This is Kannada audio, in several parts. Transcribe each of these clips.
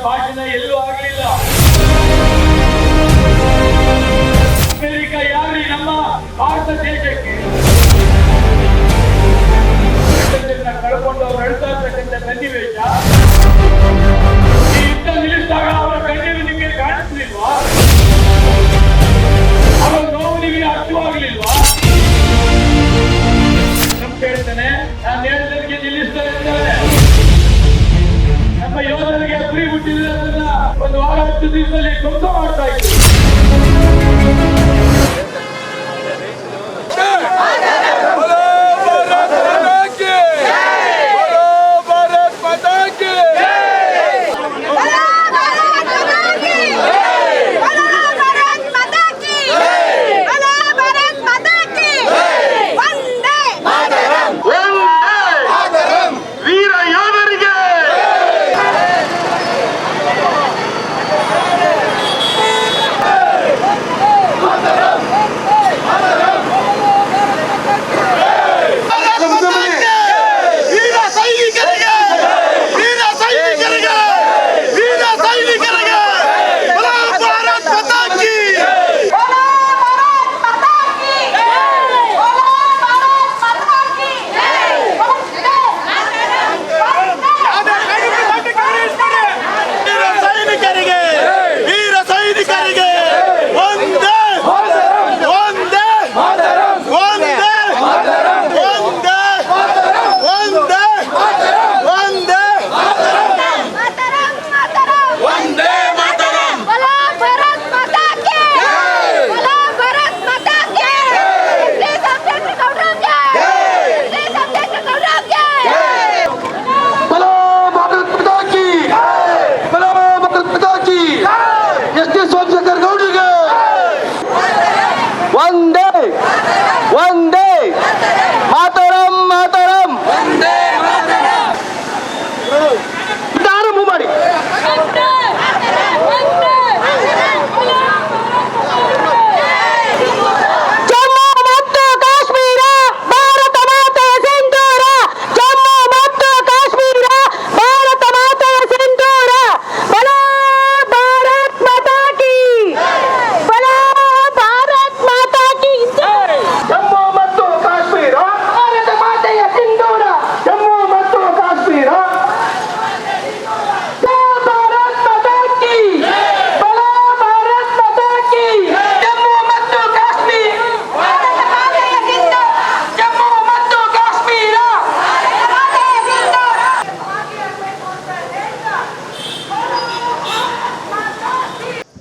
ಭಾಷಣ ಎಲ್ಲೂ ಆಗಲಿಲ್ಲ. ಅಮೆರಿಕ ಯಾರು ನಮ್ಮ ಭಾರತ ದೇಶಕ್ಕೆ ಕಳ್ಕೊಂಡು ಅವ್ರು ಹೇಳ್ತಾ ಇರ್ತಕ್ಕಂಥ ಸನ್ನಿವೇಶ, ಈ ಯುದ್ಧ ನಿಲ್ಲಿಸಿದಾಗ ಅವರ ಕಣ್ಣೀರು ನಿಮಗೆ ಕಾಣಿಸ್ಲಿಲ್ವಾ? ಅವರ ನೋವು ನಿಮಗೆ ಅರ್ಥವಾಗ್ಲಿಲ್ವಾ? ಹೇಳ್ತಾನೆ, ನಾನು ಹೇಳಿದರಿಗೆ ನಿಲ್ಲಿಸ್ತಾರೆ ಅಂತಾರೆ. ನಮ್ಮ ಯೋಧರಿಗೆ ಗುರಿ ಮುಟ್ಟಿದ್ರೆ ಅದನ್ನ 1 ವಾರ 10 ದಿವಸದಲ್ಲಿ ಧ್ವಂಸ ಮಾಡ್ತಾ ಇದ್ರು.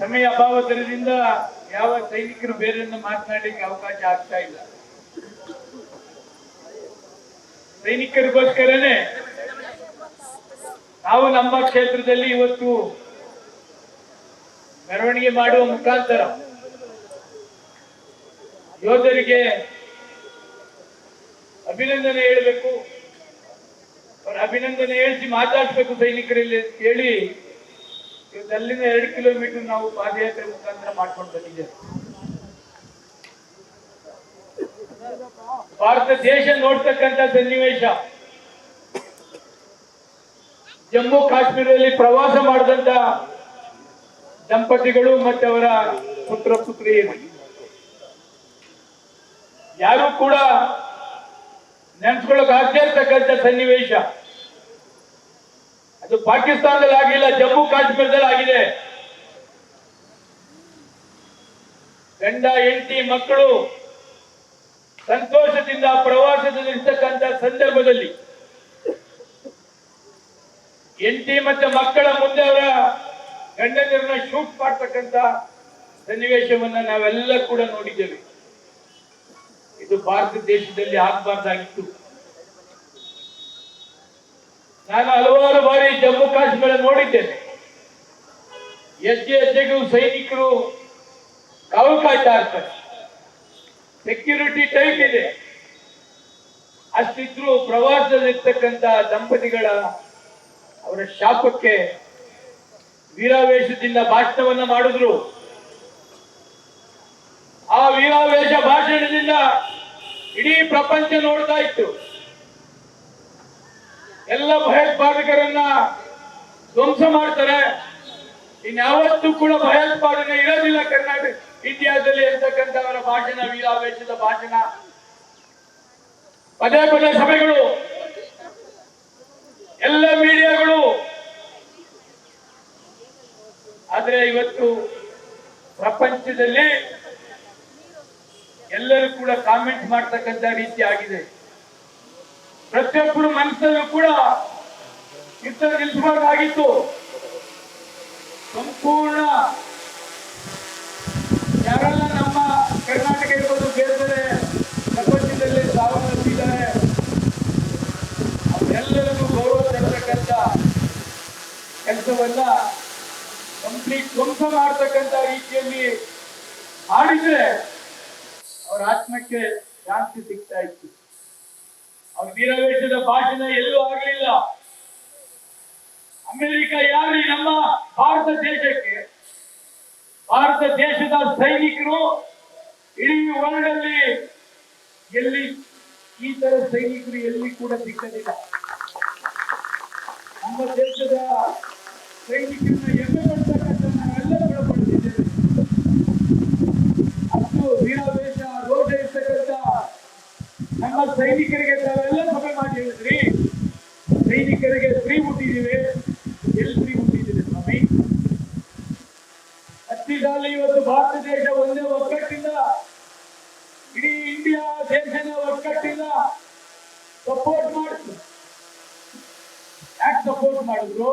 ಸಮಯ ಅಭಾವದಿಂದ ಯಾವ ಸೈನಿಕರು ಬೇರೆಯನ್ನು ಮಾತನಾಡಲಿಕ್ಕೆ ಅವಕಾಶ ಆಗ್ತಾ ಇಲ್ಲ. ಸೈನಿಕರಿಗೋಸ್ಕರನೇ ನಾವು ನಮ್ಮ ಕ್ಷೇತ್ರದಲ್ಲಿ ಇವತ್ತು ಮೆರವಣಿಗೆ ಮಾಡುವ ಮುಖಾಂತರ ಯೋಧರಿಗೆ ಅಭಿನಂದನೆ ಹೇಳಬೇಕು, ಅವರ ಅಭಿನಂದನೆ ಹೇಳಿಸಿ ಮಾತಾಡಿಸಬೇಕು ಸೈನಿಕರಲ್ಲಿ ಹೇಳಿ ಅಲ್ಲಿಂದ 2 ಕಿಲೋಮೀಟರ್ ನಾವು ಪಾದಯಾತ್ರೆ ಮುಖಾಂತರ ಮಾಡ್ಕೊಂಡು ಬಂದಿದ್ದೇವೆ. ಭಾರತ ದೇಶ ನೋಡ್ತಕ್ಕಂಥ ಸನ್ನಿವೇಶ, ಜಮ್ಮು ಕಾಶ್ಮೀರದಲ್ಲಿ ಪ್ರವಾಸ ಮಾಡಿದಂತ ದಂಪತಿಗಳು ಮತ್ತು ಅವರ ಪುತ್ರ ಪುತ್ರಿಯರು ಯಾರು ಕೂಡ ನೆನೆಸ್ಕೊಳ್ಳೋಕೆ ಆಗದೇ ಇರ್ತಕ್ಕಂಥ ಸನ್ನಿವೇಶ. ಅದು ಪಾಕಿಸ್ತಾನದಲ್ಲಿ ಆಗಿಲ್ಲ, ಜಮ್ಮು ಕಾಶ್ಮೀರದಲ್ಲಿ ಆಗಿದೆ. ಗಂಡ ಹೆಂಡತಿ ಮಕ್ಕಳು ಸಂತೋಷದಿಂದ ಪ್ರವಾಸದಲ್ಲಿರ್ತಕ್ಕಂಥ ಸಂದರ್ಭದಲ್ಲಿ ಹೆಂಡತಿ ಮತ್ತೆ ಮಕ್ಕಳ ಮುಂದೆ ಅವರ ಗಂಡಂದಿರನ್ನ ಶೂಟ್ ಮಾಡ್ತಕ್ಕಂಥ ಸನ್ನಿವೇಶವನ್ನ ನಾವೆಲ್ಲ ಕೂಡ ನೋಡಿದ್ದೇವೆ. ಇದು ಭಾರತ ದೇಶದಲ್ಲಿ ಆಗಬಾರ್ದಾಗಿತ್ತು. ನಾನು ಹಲವಾರು ಬಾರಿ ಜಮ್ಮು ಕಾಶ್ಮೀರ ನೋಡಿದ್ದೇನೆ. ಹೆಜ್ಜೆ ಹೆಜ್ಜೆಗೂ ಸೈನಿಕರು ಕಾವು ಕಾಯ್ತಾ ಇರ್ತಾರೆ, ಸೆಕ್ಯೂರಿಟಿ ಟೈಟ್ ಇದೆ. ಅಷ್ಟಿದ್ರು ಪ್ರವಾಸದಲ್ಲಿರ್ತಕ್ಕಂಥ ದಂಪತಿಗಳ ಅವರ ಶಾಪಕ್ಕೆ ವೀರಾವೇಶದಿಂದ ಭಾಷಣವನ್ನ ಮಾಡಿದ್ರು. ಆ ವೀರಾವೇಶ ಭಾಷಣದಿಂದ ಇಡೀ ಪ್ರಪಂಚ ನೋಡ್ತಾ ಇತ್ತು. ಎಲ್ಲ ಭಯೋತ್ಪಾದಕರನ್ನ ಧ್ವಂಸ ಮಾಡ್ತಾರೆ, ಇನ್ಯಾವತ್ತೂ ಕೂಡ ಭಯೋತ್ಪಾದನೆ ಇರೋದಿಲ್ಲ ಕರ್ನಾಟಕ ಇಂಡಿಯಾದಲ್ಲಿ ಅಂತಕ್ಕಂಥವರ ಭಾಷಣ, ವೀರಾವೇಶದ ಭಾಷಣ, ಪದೇ ಪದೇ ಸಭೆಗಳು, ಎಲ್ಲ ಮೀಡಿಯಾಗಳು. ಆದ್ರೆ ಇವತ್ತು ಪ್ರಪಂಚದಲ್ಲಿ ಎಲ್ಲರೂ ಕೂಡ ಕಾಮೆಂಟ್ ಮಾಡ್ತಕ್ಕಂಥ ರೀತಿ ಆಗಿದೆ. ಪ್ರತಿಯೊಬ್ಬರು ಮನಸ್ಸಲ್ಲೂ ಕೂಡ ಯುದ್ಧ ನಿಲ್ಲಿಸಬೇಕಾಗಿತ್ತು. ಸಂಪೂರ್ಣ ಯಾರೆಲ್ಲ ನಮ್ಮ ಕರ್ನಾಟಕ ಇರ್ಬೋದು, ಬೇರೆ ಬೇರೆ ಪ್ರಪಂಚದಲ್ಲಿ ಸಾವನ್ನಪ್ಪಿದ್ದಾರೆ, ಅವರೆಲ್ಲರಿಗೂ ಗೌರವ ತರತಕ್ಕಂಥ ಕೆಲಸವನ್ನ ಕಂಪ್ಲೀಟ್ ಧ್ವಂಸ ಮಾಡತಕ್ಕಂಥ ರೀತಿಯಲ್ಲಿ ಮಾಡಿದ್ರೆ ಅವರ ಆತ್ಮಕ್ಕೆ ಶಾಂತಿ ಸಿಗ್ತಾ ಇತ್ತು. ಅವ್ರ ವೀರಾವೇಶದ ಭಾಷಣ ಎಲ್ಲೂ ಆಗಲಿಲ್ಲ. ಅಮೆರಿಕ ಯಾರು ನಮ್ಮ ಭಾರತ ದೇಶಕ್ಕೆ, ಭಾರತ ದೇಶದ ಸೈನಿಕರು ಇಡೀ ವರ್ಲ್ಡ್ ಅಲ್ಲಿ ಎಲ್ಲಿ ಈ ತರ ಸೈನಿಕರು ಎಲ್ಲಿ ಕೂಡ ಸಿಕ್ಕಲಿಲ್ಲ. ನಮ್ಮ ದೇಶದ ಸೈನಿಕರನ್ನ ಹೆಮ್ಮೆ ಪಡ್ತಕ್ಕಂಥ ನಾವೆಲ್ಲ ಕೂಡ ಪಡೆದಿದ್ದೇವೆ. ಅಷ್ಟು ವೀರಾವೇಶ ರೋಷ ಇರ್ತಕ್ಕಂಥ ನಮ್ಮ ಸೈನಿಕರಿಗೆ ತಾವೆಲ್ಲ ಸಭೆ ಮಾಡಿ ಹೇಳಿದ್ರಿ, ಸೈನಿಕರಿಗೆ ಫ್ರೀ ಹುಟ್ಟಿದ್ದೀವಿ. ಎಲ್ಲಿ ಫ್ರೀ ಹುಟ್ಟಿದ್ದೀವಿ ಸ್ವಾಮಿ? ಹತ್ತಿದಲ್ಲಿ ಇವತ್ತು ಭಾರತ ದೇಶ ಒಂದೇ ಒಗ್ಗಟ್ಟಿಂದ, ಇಡೀ ಇಂಡಿಯಾ ದೇಶದ ಒಗ್ಗಟ್ಟಿಂದ ಸಪೋರ್ಟ್ ಮಾಡಿದ್ರು. ಯಾಕೆ ಸಪೋರ್ಟ್ ಮಾಡಿದ್ರು?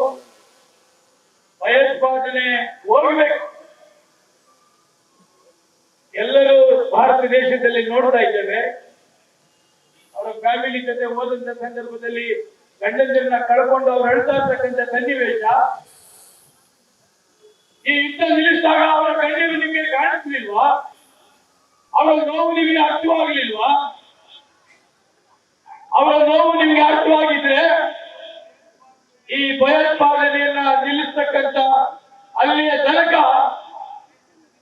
ಭಯೋತ್ಪಾದನೆ ಹೋಗ್ಬೇಕು. ಎಲ್ಲರೂ ಭಾರತ ದೇಶದಲ್ಲಿ ನೋಡ್ತಾ ಇದ್ದೇವೆ. ಅವರ ಫ್ಯಾಮಿಲಿ ಜೊತೆ ಹೋದಂತ ಸಂದರ್ಭದಲ್ಲಿ ಗಂಡಂದಿರನ್ನ ಕಳ್ಕೊಂಡು ಅವ್ರು ಅಳ್ತಾ ಇರ್ತಕ್ಕಂಥ ಸನ್ನಿವೇಶ. ಈ ಯುದ್ಧ ನಿಲ್ಲಿಸಿದಾಗ ಅವರ ಕಣ್ಣೀರು ನಿಮಗೆ ಕಾಣಿಸ್ಲಿಲ್ವಾ? ಅವರ ನೋವು ನಿಮಗೆ ಅರ್ಥವಾಗ್ಲಿಲ್ವಾ? ಅವರ ನೋವು ನಿಮಗೆ ಅರ್ಥವಾಗಿದ್ರೆ ಈ ಭಯೋತ್ಪಾದನೆಯನ್ನ ನಿಲ್ಲಿಸ್ತಕ್ಕಂಥ ಅಲ್ಲಿಯ ತನಕ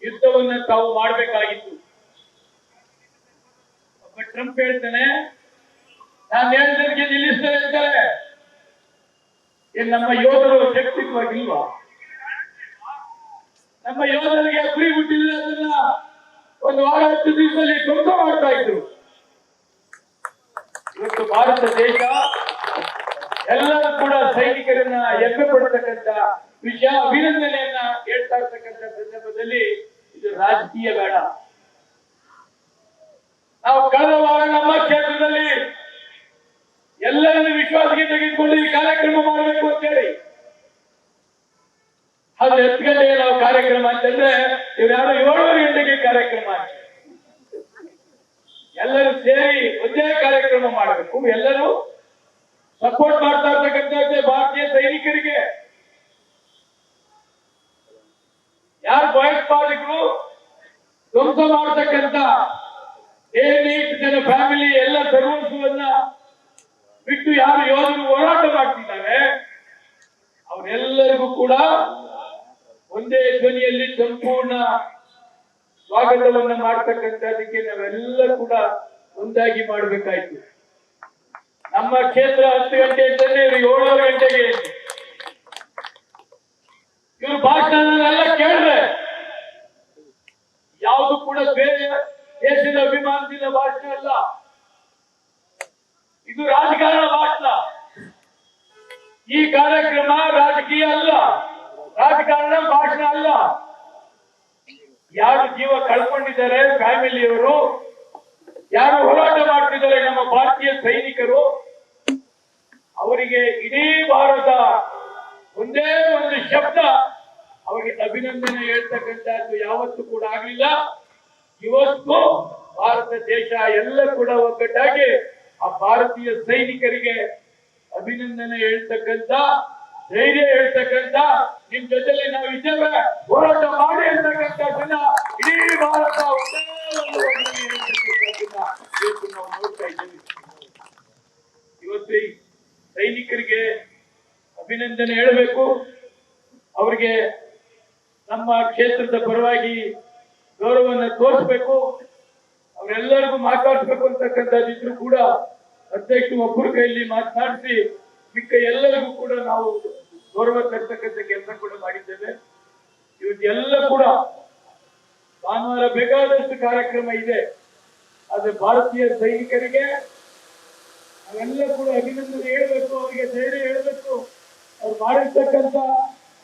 ಯುದ್ಧವನ್ನ ತಾವು ಮಾಡಬೇಕಾಗಿತ್ತು. ಒಬ್ಬ ಟ್ರಂಪ್ ಹೇಳ್ತಾನೆ, ನಾನು ಹೇಳಿದಕ್ಕೆ ನಿಲ್ಲಿಸ್ತೇನೆ ಅಂತಾರೆ. ಏನ್ ನಮ್ಮ ಯೋಧರು ಶಕ್ತಿವಾಗಿಲ್ವಾ? ನಮ್ಮ ಯೋಧರಿಗೆ ಗುರಿ ಹುಟ್ಟಿದ್ರೆ ಅದನ್ನ ಒಂದು ವಾರ 10 ದಿವಸದಲ್ಲಿ ಧ್ವಂಸ ಮಾಡ್ತಾ ಇದ್ರು. ಇವತ್ತು ಭಾರತ ದೇಶ ಎಲ್ಲರೂ ಕೂಡ ಸೈನಿಕರನ್ನ ಹೆಮ್ಮೆ ಪಡ್ತಕ್ಕಂಥ ವಿಷಯ, ಅಭಿನಂದನೆಯನ್ನ ಹೇಳ್ತಾ ಇರ್ತಕ್ಕಂಥ ಸಂದರ್ಭದಲ್ಲಿ ಇದು ರಾಜಕೀಯ ಬೇಡ. ನಾವು ಕಳೆದ ವಾರ ನಮ್ಮ ಕ್ಷೇತ್ರದಲ್ಲಿ ಎಲ್ಲರನ್ನು ವಿಶ್ವಾಸಕ್ಕೆ ತೆಗೆದುಕೊಂಡು ಈ ಕಾರ್ಯಕ್ರಮ ಮಾಡಬೇಕು ಅಂತ ಹೇಳಿ, ಅದು 10 ಗಂಟೆಗೆ ನಾವು ಕಾರ್ಯಕ್ರಮ ಅಂತಂದ್ರೆ ಇವ್ರು ಯಾರು 7:30 ಗಂಟೆಗೆ ಕಾರ್ಯಕ್ರಮ. ಎಲ್ಲರೂ ಸೇರಿ ಒಂದೇ ಕಾರ್ಯಕ್ರಮ ಮಾಡಬೇಕು. ಎಲ್ಲರೂ ಸಪೋರ್ಟ್ ಮಾಡ್ತಾ ಇರ್ತಕ್ಕಂಥ ಭಾರತೀಯ ಸೈನಿಕರಿಗೆ. ಯಾರು ಭಯೋತ್ಪಾದಕರು ಧ್ವಂಸ ಮಾಡತಕ್ಕಂಥ 8 ಜನ ಫ್ಯಾಮಿಲಿ ಎಲ್ಲ ಸರ್ವಸ್ವವನ್ನ ಬಿಟ್ಟು ಯಾರು ಯೋಧರು ಹೋರಾಟ ಮಾಡ್ತಿದ್ದಾರೆ, ಅವರೆಲ್ಲರಿಗೂ ಕೂಡ ಒಂದೇ ಧ್ವನಿಯಲ್ಲಿ ಸಂಪೂರ್ಣ ಸ್ವಾಗತವನ್ನ ಮಾಡ್ತಕ್ಕಂಥದಕ್ಕೆ ನಾವೆಲ್ಲ ಕೂಡ ಒಂದಾಗಿ ಮಾಡಬೇಕಾಯ್ತು. ನಮ್ಮ ಕ್ಷೇತ್ರ 10 ಗಂಟೆ ಅಂತಂದ್ರೆ 7:30 ಗಂಟೆಗೆ ಇವರು ಭಾಷಣನೆಲ್ಲ ಕೇಳಿದ್ರೆ ಯಾವುದು ಕೂಡ ಬೇರೆ ದೇಶದ ಅಭಿಮಾನದಿಂದ ಭಾಷಣ ಅಲ್ಲ, ಇದು ರಾಜಕಾರಣ ಭಾಷಣ. ಈ ಕಾರ್ಯಕ್ರಮ ರಾಜಕೀಯ ಅಲ್ಲ, ರಾಜಕಾರಣ ಭಾಷಣ ಅಲ್ಲ. ಯಾರು ಜೀವ ಕಳ್ಕೊಂಡಿದ್ದಾರೆ ಫ್ಯಾಮಿಲಿಯವರು, ಯಾರು ಹೋರಾಟ ಮಾಡ್ತಿದ್ದಾರೆ ನಮ್ಮ ಭಾರತೀಯ ಸೈನಿಕರು, ಅವರಿಗೆ ಇಡೀ ಭಾರತ ಒಂದೇ ಒಂದು ಶಬ್ದ ಅವರಿಗೆ ಅಭಿನಂದನೆ ಹೇಳ್ತಕ್ಕಂಥದ್ದು ಯಾವತ್ತೂ ಕೂಡ ಆಗ್ಲಿಲ್ಲ. ಇವತ್ತು ಭಾರತ ದೇಶ ಎಲ್ಲ ಕೂಡ ಒಗ್ಗಟ್ಟಾಗಿ ಆ ಭಾರತೀಯ ಸೈನಿಕರಿಗೆ ಅಭಿನಂದನೆ ಹೇಳ್ತಕ್ಕಂಥ, ಧೈರ್ಯ ಹೇಳ್ತಕ್ಕಂಥ, ನಿಮ್ ಜೊತೆಲಿ ನಾವು ಇದ್ದೇವೆ, ಹೋರಾಟ ಮಾಡಿ ಅಂತಕ್ಕಂಥದ್ದನ್ನ ಇಡೀ ಭಾರತ ಒಂದೇ ಒಂದು ಇವತ್ತು ನಾವು ನೋಡ್ತಾ ಇದ್ದೇವೆ. ಇವತ್ತು ಈ ಸೈನಿಕರಿಗೆ ಅಭಿನಂದನೆ ಹೇಳಬೇಕು. ಅವರಿಗೆ ನಮ್ಮ ಕ್ಷೇತ್ರದ ಪರವಾಗಿ ಗೌರವವನ್ನು ತೋರಿಸ್ಬೇಕು. ಅವರೆಲ್ಲರಿಗೂ ಮಾತಾಡಿಸ್ಬೇಕು ಅಂತಕ್ಕಂಥದ್ದಿದ್ರು ಕೂಡ ಅಧ್ಯಕ್ಷ ಒಬ್ಬರು ಕೈಯಲ್ಲಿ ಮಾತನಾಡಿಸಿ ಮಿಕ್ಕ ಎಲ್ಲರಿಗೂ ಕೂಡ ನಾವು ಗೌರವ ತರ್ತಕ್ಕಂಥ ಕೆಲಸ ಕೂಡ ಮಾಡಿದ್ದೇವೆ. ಇವತ್ತೆಲ್ಲ ಕೂಡ ಭಾನುವಾರ ಬೇಕಾದಷ್ಟು ಕಾರ್ಯಕ್ರಮ ಇದೆ. ಆದ್ರೆ ಭಾರತೀಯ ಸೈನಿಕರಿಗೆ ನಾವೆಲ್ಲ ಕೂಡ ಅಭಿನಂದನೆ ಹೇಳ್ಬೇಕು, ಅವರಿಗೆ ಧೈರ್ಯ ಹೇಳ್ಬೇಕು. ಅವ್ರು ಮಾಡಿರ್ತಕ್ಕಂಥ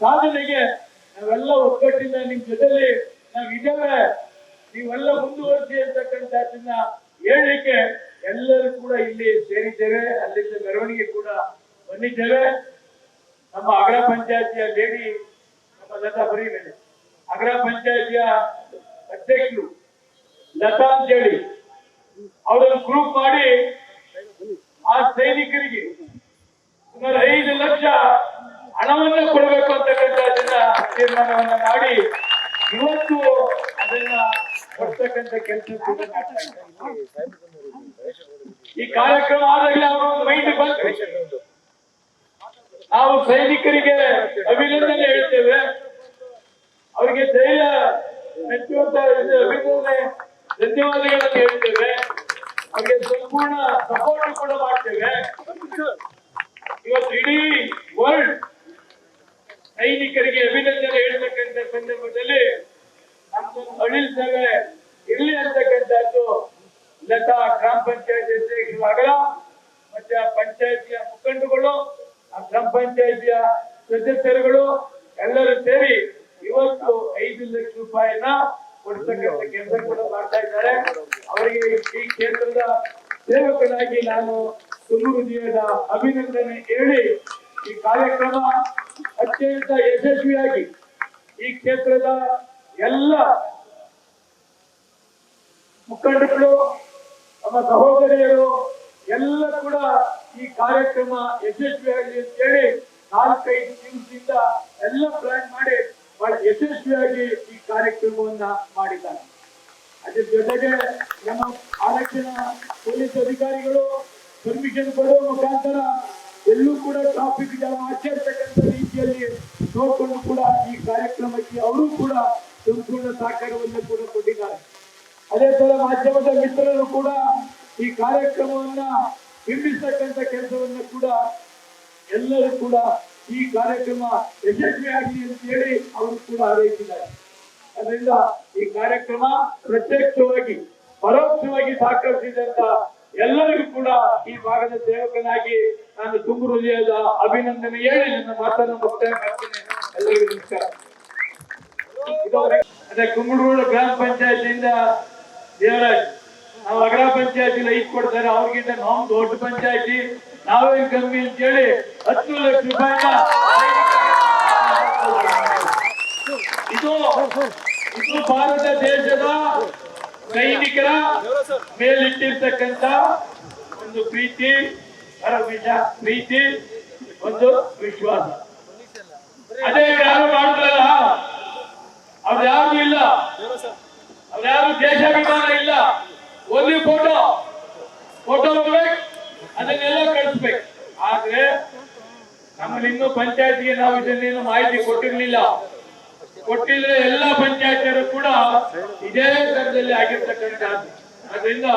ಸಾಧನೆಗೆ ನಾವೆಲ್ಲ ಒಗ್ಗಟ್ಟಿಂದ ನಿಮ್ ಜೊತೆಲಿ ನಾವಿದ್ದೇವೆ, ನೀವೆಲ್ಲ ಮುಂದುವರಿಸಿ ಅಂತಕ್ಕಂಥದ್ದನ್ನ ಹೇಳಲಿಕ್ಕೆ ಎಲ್ಲರೂ ಕೂಡ ಇಲ್ಲಿ ಸೇರಿದ್ದೇವೆ. ಅಲ್ಲಿಂದ ಮೆರವಣಿಗೆ ಕೂಡ ಬಂದಿದ್ದೇವೆ. ನಮ್ಮ ಅಗ್ರ ಪಂಚಾಯತಿಯ ಲೇಡಿ ನಮ್ಮ ಲತಾ ಬರೀ ಮೇಲೆ ಅಗ್ರ ಪಂಚಾಯತಿಯ ಅಧ್ಯಕ್ಷರು ಲತಾ ಅಂತ ಹೇಳಿ ಅವರನ್ನು ಗ್ರೂಪ್ ಮಾಡಿ ಆ ಸೈನಿಕರಿಗೆ ಸುಮಾರು 5 ಲಕ್ಷ ಹಣವನ್ನ ಕೊಡಬೇಕು ಅಂತಕ್ಕಂಥದ್ದನ್ನ ತೀರ್ಮಾನವನ್ನ ಮಾಡಿ ಇವತ್ತು ಅದನ್ನ ಕೊಡ್ತಕ್ಕಂಥ ಕೆಲಸ ಕೂಡ ಮಾಡ್ತಾ ಇದ್ದಾರೆ. ಈ ಕಾರ್ಯಕ್ರಮ ಆದಾಗಲೇ ಅವರ ಒಂದು ಮೈಂಡ್ ಬಂತು, ನಾವು ಸೈನಿಕರಿಗೆ ಅಭಿನಂದನೆ ಹೇಳ್ತೇವೆ, ಅವರಿಗೆ ಧೈರ್ಯ ಮೆಚ್ಚುವಂತ ಅಭಿನಂದನೆ ಧನ್ಯವಾದಗಳನ್ನು ಹೇಳ್ತೇವೆ, ಅವರಿಗೆ ಸಂಪೂರ್ಣ ಸಪೋರ್ಟ್ ಕೂಡ ಮಾಡ್ತೇವೆ. ಇವತ್ತು ಇಡೀ ವರ್ಲ್ಡ್ ಸೈನಿಕರಿಗೆ ಅಭಿನಂದನೆ ಹೇಳ್ತಕ್ಕಂಥ ಸಂದರ್ಭದಲ್ಲಿ ನಮ್ಮೊಂದು ಅಳಿಲ್ ಸಭೆ ಇರ್ಲಿ ಅಂತಕ್ಕಂಥದ್ದು ಲತಾ ಗ್ರಾಮ ಪಂಚಾಯತ್ ಅಧ್ಯಕ್ಷರಾಗಲ ಮತ್ತೆ ಆ ಪಂಚಾಯತಿಯ ಮುಖಂಡರುಗಳು, ಆ ಗ್ರಾಮ ಪಂಚಾಯತಿಯ ಸದಸ್ಯರುಗಳು ಎಲ್ಲರೂ ಸೇರಿ ಇವತ್ತು 5 ಲಕ್ಷ ರೂಪಾಯಿನ ಕೊಡ್ತಕ್ಕಂಥ ಕೆಲಸ ಕೂಡ ಮಾಡ್ತಾ ಇದ್ದಾರೆ. ಅವರಿಗೆ ಈ ಕ್ಷೇತ್ರದ ಸೇವಕನಾಗಿ ನಾನು ತುಂಬ ಹೃದಯದ ಅಭಿನಂದನೆ ಹೇಳಿ ಈ ಕಾರ್ಯಕ್ರಮ ಅತ್ಯಂತ ಯಶಸ್ವಿಯಾಗಿ ಈ ಕ್ಷೇತ್ರದ ಎಲ್ಲ ಮುಖಂಡರು, ನಮ್ಮ ಸಹೋದರಿಯರು ಎಲ್ಲ ಕೂಡ ಈ ಕಾರ್ಯಕ್ರಮ ಯಶಸ್ವಿಯಾಗಲಿ ಅಂತ ಹೇಳಿ 4-5 ದಿವಸದಿಂದ ಎಲ್ಲ ಪ್ಲಾನ್ ಮಾಡಿ ಬಹಳ ಯಶಸ್ವಿಯಾಗಿ ಈ ಕಾರ್ಯಕ್ರಮವನ್ನ ಮಾಡಿದ್ದಾರೆ. ಅದ್ರ ಜೊತೆಗೆ ನಮ್ಮ ಆರಕ್ಷಣಾ ಪೊಲೀಸ್ ಅಧಿಕಾರಿಗಳು ಪರ್ಮಿಷನ್ ಕೊಡುವ ಮುಖಾಂತರ ಎಲ್ಲೂ ಕೂಡ ಟ್ರಾಫಿಕ್ ಜಾಮ್ ಆಚರಿಸತಕ್ಕಂಥ ರೀತಿಯಲ್ಲಿ ನೋಡಿಕೊಂಡು ಕೂಡ ಈ ಕಾರ್ಯಕ್ರಮಕ್ಕೆ ಅವರು ಕೂಡ ಸಂಪೂರ್ಣ ಸಹಕಾರವನ್ನು ಕೂಡ ಕೊಟ್ಟಿದ್ದಾರೆ. ಅದೇ ತರ ಮಾಧ್ಯಮದ ಮಿತ್ರರು ಕೂಡ ಈ ಕಾರ್ಯಕ್ರಮವನ್ನ ಬಿಂಬಿಸ್ತಕ್ಕಂಥ ಕೆಲಸವನ್ನು ಕೂಡ ಎಲ್ಲರೂ ಕೂಡ ಈ ಕಾರ್ಯಕ್ರಮ ಯಶಸ್ವಿಯಾಗಲಿ ಅಂತ ಹೇಳಿ ಅವರು ಕೂಡ ಹಾರೈಸಿದ್ದಾರೆ. ಅದರಿಂದ ಈ ಕಾರ್ಯಕ್ರಮ ಪ್ರತ್ಯಕ್ಷವಾಗಿ ಪರೋಕ್ಷವಾಗಿ ಸಹಕರಿಸಿದಂತ ಎಲ್ಲರಿಗೂ ಕೂಡ ಈ ಭಾಗದ ಸೇವಕನಾಗಿ ನಾನು ತುಂಬ ಹೃದಯದ ಅಭಿನಂದನೆ ಹೇಳಿ ನನ್ನ ಮಾತನ್ನು ಮುಕ್ತಾಯ ಮಾಡ್ತೇನೆ. ಎಲ್ಲರಿಗೂ ನಮಸ್ಕಾರ. ಅದೇ ಕುಂಬಳೂರು ಗ್ರಾಮ ಪಂಚಾಯತಿಯಿಂದ ದೇವರಾಜ್ ನಾವು ಅಗ್ರ ಪಂಚಾಯತಿ 5 ಕೊಡ್ತಾರೆ, ಅವ್ರಿಗಿಂತ ನಾವು ದೊಡ್ಡ ಪಂಚಾಯತಿ ನಾವೇನ್ ಕಮ್ಮಿ ಅಂತ ಹೇಳಿ 10 ಲಕ್ಷ ರೂಪಾಯಿನ ಇದು ಭಾರತ ದೇಶದ ಸೈನಿಕರ ಮೇಲಿಟ್ಟಿರ್ತಕ್ಕಂಥ ಒಂದು ಪ್ರೀತಿ, ಪ್ರೀತಿ, ಒಂದು ವಿಶ್ವಾಸ. ಅದೇ ಯಾರು ಮಾಡ್ತಾರಲ್ಲ ಅವ್ರು ಯಾರು ಇಲ್ಲ, ಅವ್ರು ಯಾರು ದೇಶಾಭಿಮಾನ ಇಲ್ಲ, ಒಂದು ಫೋಟೋ ಬರ್ಬೇಕು, ಅದನ್ನೆಲ್ಲ ಕಳಿಸ್ಬೇಕು. ಆದ್ರೆ ನಮ್ಮಲ್ಲಿ ಇನ್ನೂ ಪಂಚಾಯತಿಗೆ ನಾವು ಇದನ್ನೇನು ಮಾಹಿತಿ ಕೊಟ್ಟಿದ್ರೆ ಎಲ್ಲ ಪಂಚಾಯತಿಯರು ಕೂಡ ಇದೇ ದರದಲ್ಲಿ ಆಗಿರ್ತಕ್ಕಂಥದ್ದು. ಅದರಿಂದ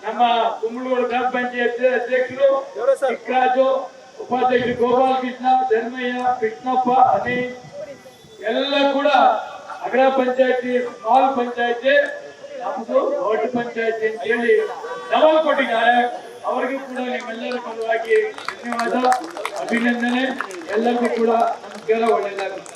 ನಮ್ಮ ಕುಂಬಳೂರು ಗ್ರಾಮ ಪಂಚಾಯತ್ ಅಧ್ಯಕ್ಷರು ಚಿಕ್ಕರಾಜು, ಉಪಾಧ್ಯಕ್ಷರು ಗೋಪಾಲ್ ಕೃಷ್ಣ, ಧರ್ಮಯ್ಯ, ಕೃಷ್ಣಪ್ಪ, ಅನೀಶ್ ಎಲ್ಲ ಕೂಡ ಅಗ್ರ ಪಂಚಾಯತಿ ಸ್ಮಾಲ್ ಪಂಚಾಯತಿ ನಮ್ದು ದೊಡ್ಡ ಪಂಚಾಯತಿ ಅಂತ ಹೇಳಿ ಡಬಲ್ ಕೊಟ್ಟಿದ್ದಾರೆ. ಅವರಿಗೂ ಕೂಡ ನಿಮ್ಮೆಲ್ಲರ ಪರವಾಗಿ ಧನ್ಯವಾದ, ಅಭಿನಂದನೆ. ಎಲ್ಲರಿಗೂ ಕೂಡ ನಮಸ್ಕಾರ, ಒಳ್ಳೆಯದಾಗುತ್ತೆ.